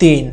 3।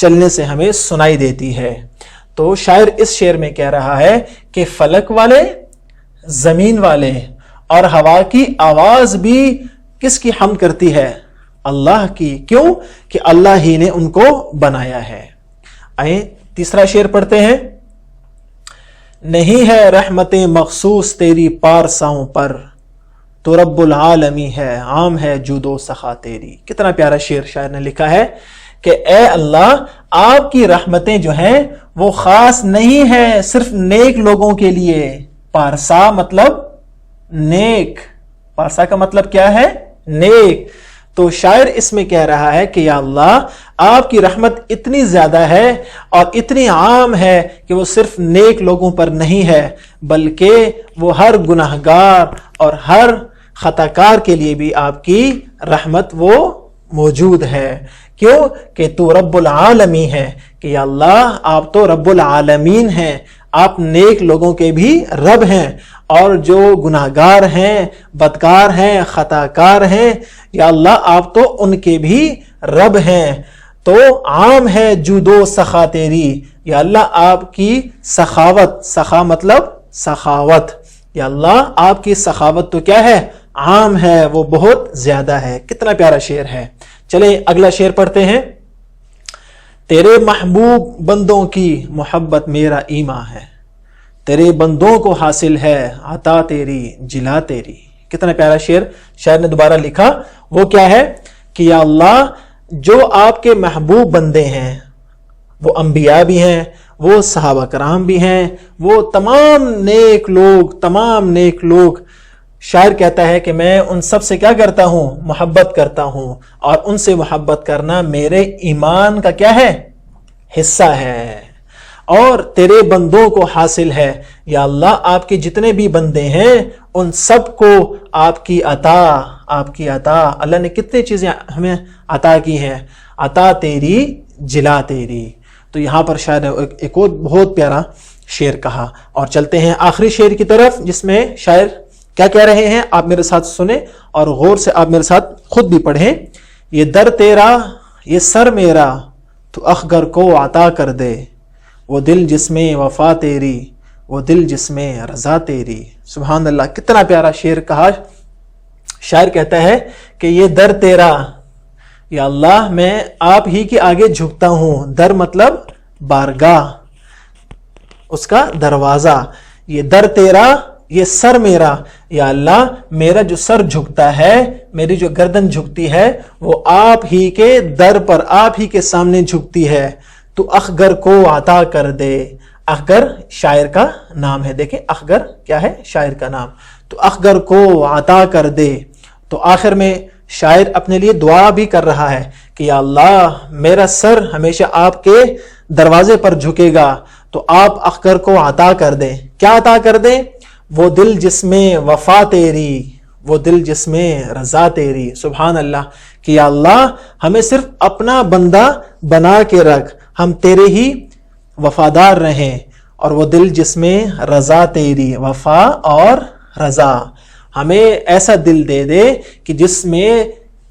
چلنے سے ہمیں سنائی دیتی ہے۔ تو شاعر اس شعر میں کہہ رہا ہے کہ فلک والے، زمین والے اور ہوا کی آواز بھی کس کی حمد کرتی ہے؟ اللہ کی۔ کیوں؟ کہ اللہ ہی نے ان کو بنایا ہے۔ آئیں تیسرا شعر پڑھتے ہیں۔ نہیں ہے رحمت مخصوص تیری پارساؤں پر، تو رب العالمی ہے، عام ہے جود و سخا تیری۔ کتنا پیارا شعر شاعر نے لکھا ہے کہ اے اللہ، آپ کی رحمتیں جو ہیں وہ خاص نہیں ہے صرف نیک لوگوں کے لیے۔ پارسا مطلب نیک، پارسا کا مطلب کیا ہے؟ نیک۔ تو شاعر اس میں کہہ رہا ہے کہ یا اللہ، آپ کی رحمت اتنی زیادہ ہے اور اتنی عام ہے کہ وہ صرف نیک لوگوں پر نہیں ہے، بلکہ وہ ہر گناہگار اور ہر خطا کار کے لیے بھی آپ کی رحمت وہ موجود ہے۔ کیوں؟ کہ تو رب العالمین ہے، کہ یا اللہ آپ تو رب العالمین ہیں، آپ نیک لوگوں کے بھی رب ہیں، اور جو گناہگار ہیں، بدکار ہیں، خطا کار ہیں، یا اللہ آپ تو ان کے بھی رب ہیں۔ تو عام ہے جود و سخا تیری، یا اللہ آپ کی سخاوت، سخا مطلب سخاوت، یا اللہ آپ کی سخاوت تو کیا ہے؟ عام ہے، وہ بہت زیادہ ہے۔ کتنا پیارا شعر ہے۔ چلیں اگلا شعر پڑھتے ہیں۔ تیرے محبوب بندوں کی محبت میرا ایمان ہے، تیرے بندوں کو حاصل ہے عطا تیری جلا تیری۔ کتنا پیارا شعر شاعر نے دوبارہ لکھا۔ وہ کیا ہے کہ یا اللہ جو آپ کے محبوب بندے ہیں، وہ انبیاء بھی ہیں، وہ صحابہ کرام بھی ہیں، وہ تمام نیک لوگ، شاعر کہتا ہے کہ میں ان سب سے کیا کرتا ہوں؟ محبت کرتا ہوں، اور ان سے محبت کرنا میرے ایمان کا کیا ہے؟ حصہ ہے، اور تیرے بندوں کو حاصل ہے۔ یا اللہ آپ کے جتنے بھی بندے ہیں ان سب کو آپ کی عطا، اللہ نے کتنی چیزیں ہمیں عطا کی ہیں، عطا تیری جلا تیری۔ تو یہاں پر شاعر نے ایک اور بہت پیارا شعر کہا، اور چلتے ہیں آخری شعر کی طرف، جس میں شاعر کیا کہہ رہے ہیں آپ میرے ساتھ سنیں اور غور سے آپ میرے ساتھ خود بھی پڑھیں۔ یہ در تیرا، یہ سر میرا، تو اخگر کو عطا کر دے، وہ دل جس میں وفا تیری، وہ دل جس میں رضا تیری۔ سبحان اللہ، کتنا پیارا شعر کہا۔ شاعر کہتا ہے کہ یہ در تیرا، یا اللہ میں آپ ہی کے آگے جھکتا ہوں۔ در مطلب بارگاہ، اس کا دروازہ۔ یہ در تیرا، یہ سر میرا، یا اللہ میرا جو سر جھکتا ہے، میری جو گردن جھکتی ہے، وہ آپ ہی کے در پر، آپ ہی کے سامنے جھکتی ہے۔ تو اخگر کو عطا کر دے۔ اخگر شاعر کا نام ہے، دیکھیں اخگر کیا ہے؟ شاعر کا نام۔ تو اخگر کو عطا کر دے۔ تو آخر میں شاعر اپنے لیے دعا بھی کر رہا ہے کہ یا اللہ میرا سر ہمیشہ آپ کے دروازے پر جھکے گا، تو آپ اخگر کو عطا کر دیں۔ کیا عطا کر دیں؟ وہ دل جس میں وفا تیری، وہ دل جس میں رضا تیری۔ سبحان اللہ، کہ یا اللہ ہمیں صرف اپنا بندہ بنا کے رکھ، ہم تیرے ہی وفادار رہیں، اور وہ دل جس میں رضا تیری، وفا اور رضا۔ ہمیں ایسا دل دے دے کہ جس میں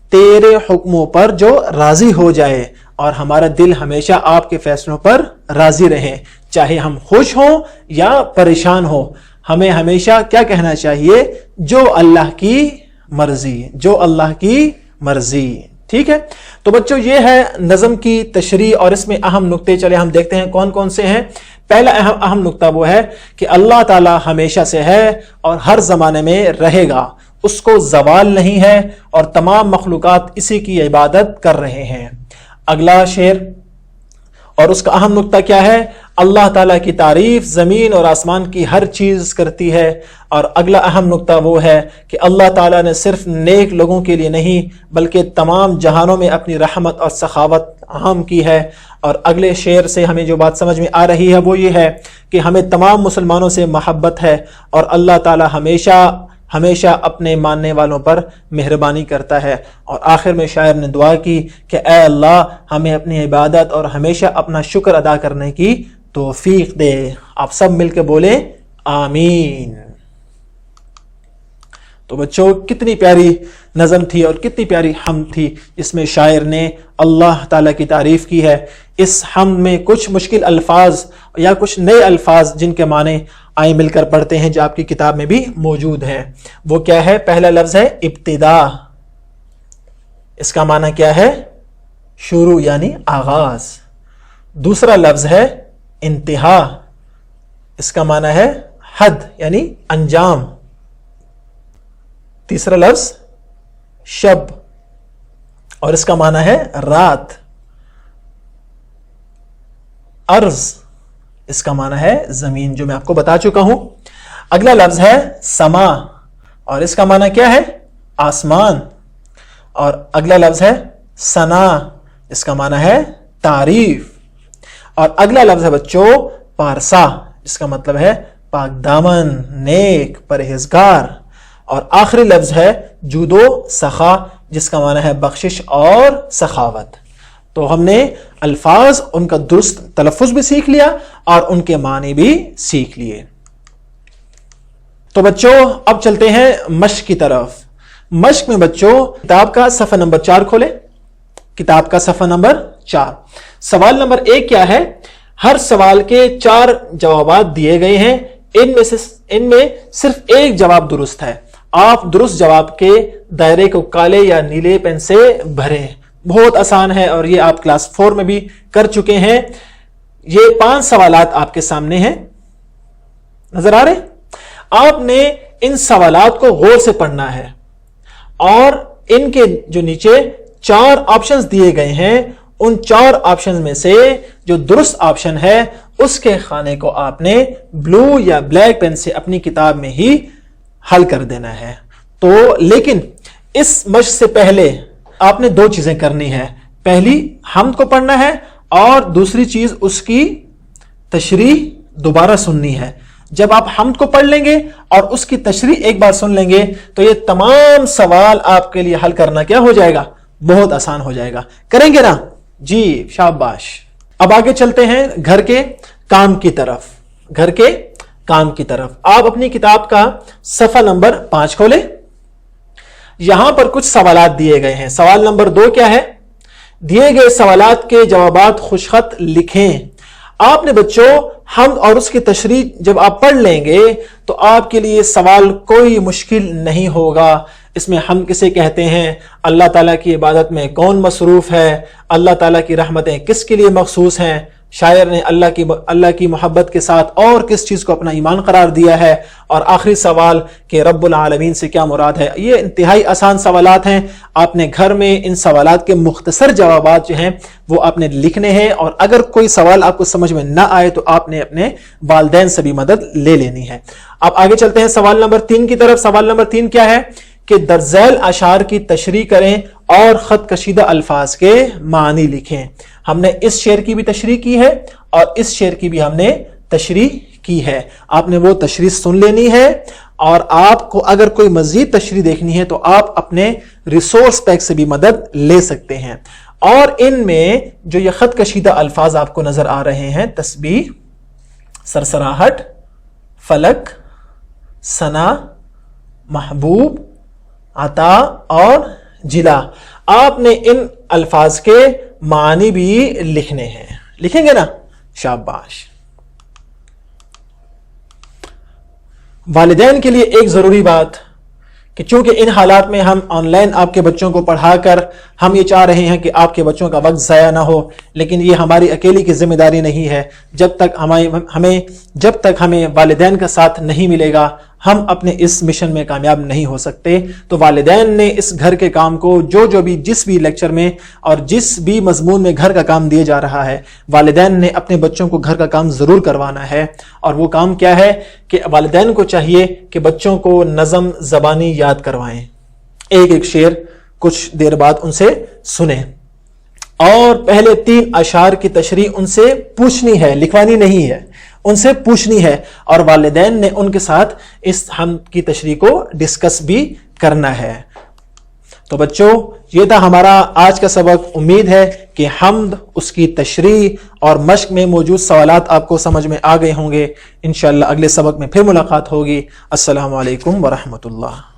تیرے حکموں پر جو راضی ہو جائے، اور ہمارا دل ہمیشہ آپ کے فیصلوں پر راضی رہے، چاہے ہم خوش ہوں یا پریشان ہوں۔ ہمیں ہمیشہ کیا کہنا چاہیے؟ جو اللہ کی مرضی، جو اللہ کی مرضی۔ ٹھیک ہے، تو بچوں یہ ہے نظم کی تشریح، اور اس میں اہم نقطے چلے ہم دیکھتے ہیں کون کون سے ہیں۔ پہلا اہم نقطہ وہ ہے کہ اللہ تعالی ہمیشہ سے ہے اور ہر زمانے میں رہے گا، اس کو زوال نہیں ہے، اور تمام مخلوقات اسی کی عبادت کر رہے ہیں۔ اگلا شعر اور اس کا اہم نقطہ کیا ہے؟ اللہ تعالیٰ کی تعریف زمین اور آسمان کی ہر چیز کرتی ہے۔ اور اگلا اہم نقطہ وہ ہے کہ اللہ تعالیٰ نے صرف نیک لوگوں کے لیے نہیں بلکہ تمام جہانوں میں اپنی رحمت اور سخاوت عام کی ہے۔ اور اگلے شعر سے ہمیں جو بات سمجھ میں آ رہی ہے وہ یہ ہے کہ ہمیں تمام مسلمانوں سے محبت ہے، اور اللہ تعالیٰ ہمیشہ اپنے ماننے والوں پر مہربانی کرتا ہے۔ اور آخر میں شاعر نے دعا کی کہ اے اللہ ہمیں اپنی عبادت اور ہمیشہ اپنا شکر ادا کرنے کی توفیق دے۔ آپ سب مل کے بولیں آمین۔ تو بچوں کتنی پیاری نظم تھی اور کتنی پیاری حمد تھی، اس میں شاعر نے اللہ تعالیٰ کی تعریف کی ہے۔ اس حمد میں کچھ مشکل الفاظ یا کچھ نئے الفاظ جن کے معنی آئیں مل کر پڑھتے ہیں جو آپ کی کتاب میں بھی موجود ہیں۔ وہ کیا ہے؟ پہلا لفظ ہے ابتدا، اس کا معنی کیا ہے؟ شروع یعنی آغاز۔ دوسرا لفظ ہے انتہا، اس کا معنی ہے حد یعنی انجام۔ تیسرا لفظ شب اور اس کا معنی ہے رات۔ ارض، اس کا معنی ہے زمین، جو میں آپ کو بتا چکا ہوں۔ اگلا لفظ ہے سما اور اس کا معنی کیا ہے؟ آسمان۔ اور اگلا لفظ ہے ثنا، اس کا معنی ہے تعریف۔ اور اگلا لفظ ہے بچوں پارسا، اس کا مطلب ہے پاک دامن، نیک، پرہیزگار۔ اور آخری لفظ ہے جود و سخا، جس کا معنی ہے بخشش اور سخاوت۔ تو ہم نے الفاظ ان کا درست تلفظ بھی سیکھ لیا اور ان کے معنی بھی سیکھ لیے۔ تو بچوں اب چلتے ہیں مشق کی طرف۔ مشق میں بچوں کتاب کا صفحہ نمبر 4 کھولیں، کتاب کا صفحہ نمبر 4۔ سوال نمبر 1 کیا ہے؟ ہر سوال کے 4 جوابات دیے گئے ہیں، ان میں صرف ایک جواب درست ہے۔ آپ درست جواب کے دائرے کو کالے یا نیلے پین سے بھریں۔ بہت آسان ہے اور یہ آپ کلاس 4 میں بھی کر چکے ہیں۔ یہ 5 سوالات آپ کے سامنے ہیں، نظر آ رہے؟ آپ نے ان سوالات کو غور سے پڑھنا ہے اور ان کے جو نیچے 4 آپشنز دیے گئے ہیں، ان 4 آپشن میں سے جو درست آپشن ہے اس کے خانے کو آپ نے بلو یا بلیک پین سے اپنی کتاب میں ہی حل کر دینا ہے۔ تو لیکن اس مشق سے پہلے آپ نے 2 چیزیں کرنی ہے۔ پہلی حمد کو پڑھنا ہے اور دوسری چیز اس کی تشریح دوبارہ سننی ہے۔ جب آپ حمد کو پڑھ لیں گے اور اس کی تشریح ایک بار سن لیں گے تو یہ تمام سوال آپ کے لیے حل کرنا کیا ہو جائے گا؟ بہت آسان ہو جائے گا۔ کریں گے نا؟ جی شاباش۔ اب آگے چلتے ہیں گھر کے کام کی طرف۔ گھر کے کام کی طرف آپ اپنی کتاب کا صفحہ نمبر 5 کھولیں۔ یہاں پر کچھ سوالات دیے گئے ہیں۔ سوال نمبر 2 کیا ہے؟ دیے گئے سوالات کے جوابات خوشخط لکھیں۔ آپ نے بچوں حمد اور اس کی تشریح جب آپ پڑھ لیں گے تو آپ کے لیے سوال کوئی مشکل نہیں ہوگا۔ اس میں ہم کسے کہتے ہیں، اللہ تعالیٰ کی عبادت میں کون مصروف ہے، اللہ تعالیٰ کی رحمتیں کس کے لیے مخصوص ہیں، شاعر نے اللہ کی محبت کے ساتھ اور کس چیز کو اپنا ایمان قرار دیا ہے، اور آخری سوال کہ رب العالمین سے کیا مراد ہے۔ یہ انتہائی آسان سوالات ہیں۔ آپ نے گھر میں ان سوالات کے مختصر جوابات جو ہیں وہ آپ نے لکھنے ہیں، اور اگر کوئی سوال آپ کو سمجھ میں نہ آئے تو آپ نے اپنے والدین سے بھی مدد لے لینی ہے۔ اب آگے چلتے ہیں سوال نمبر 3 کی طرف۔ سوال نمبر 3 کیا ہے کہ درج ذیل اشعار کی تشریح کریں اور خط کشیدہ الفاظ کے معنی لکھیں۔ ہم نے اس شعر کی بھی تشریح کی ہے اور اس شعر کی بھی ہم نے تشریح کی ہے۔ آپ نے وہ تشریح سن لینی ہے، اور آپ کو اگر کوئی مزید تشریح دیکھنی ہے تو آپ اپنے ریسورس پیک سے بھی مدد لے سکتے ہیں۔ اور ان میں جو یہ خط کشیدہ الفاظ آپ کو نظر آ رہے ہیں، تسبیح، سرسراہٹ، فلک، ثنا، محبوب، عطا اور جلا، آپ نے ان الفاظ کے معنی بھی لکھنے ہیں۔ لکھیں گے نا؟ شاباش۔ والدین کے لیے ایک ضروری بات کہ چونکہ ان حالات میں ہم آن لائن آپ کے بچوں کو پڑھا کر ہم یہ چاہ رہے ہیں کہ آپ کے بچوں کا وقت ضائع نہ ہو، لیکن یہ ہماری اکیلی کی ذمہ داری نہیں ہے۔ جب تک ہمیں والدین کا ساتھ نہیں ملے گا ہم اپنے اس مشن میں کامیاب نہیں ہو سکتے۔ تو والدین نے اس گھر کے کام کو جس بھی لیکچر میں اور جس بھی مضمون میں گھر کا کام دیا جا رہا ہے، والدین نے اپنے بچوں کو گھر کا کام ضرور کروانا ہے۔ اور وہ کام کیا ہے کہ والدین کو چاہیے کہ بچوں کو نظم زبانی یاد کروائیں، ایک شعر کچھ دیر بعد ان سے سنیں، اور پہلے 3 اشعار کی تشریح ان سے پوچھنی ہے، لکھوانی نہیں ہے، ان سے پوچھنی ہے، اور والدین نے ان کے ساتھ اس حمد کی تشریح کو ڈسکس بھی کرنا ہے۔ تو بچوں یہ تھا ہمارا آج کا سبق۔ امید ہے کہ حمد، اس کی تشریح اور مشق میں موجود سوالات آپ کو سمجھ میں آ گئے ہوں گے۔ انشاءاللہ اگلے سبق میں پھر ملاقات ہوگی۔ السلام علیکم ورحمۃ اللہ۔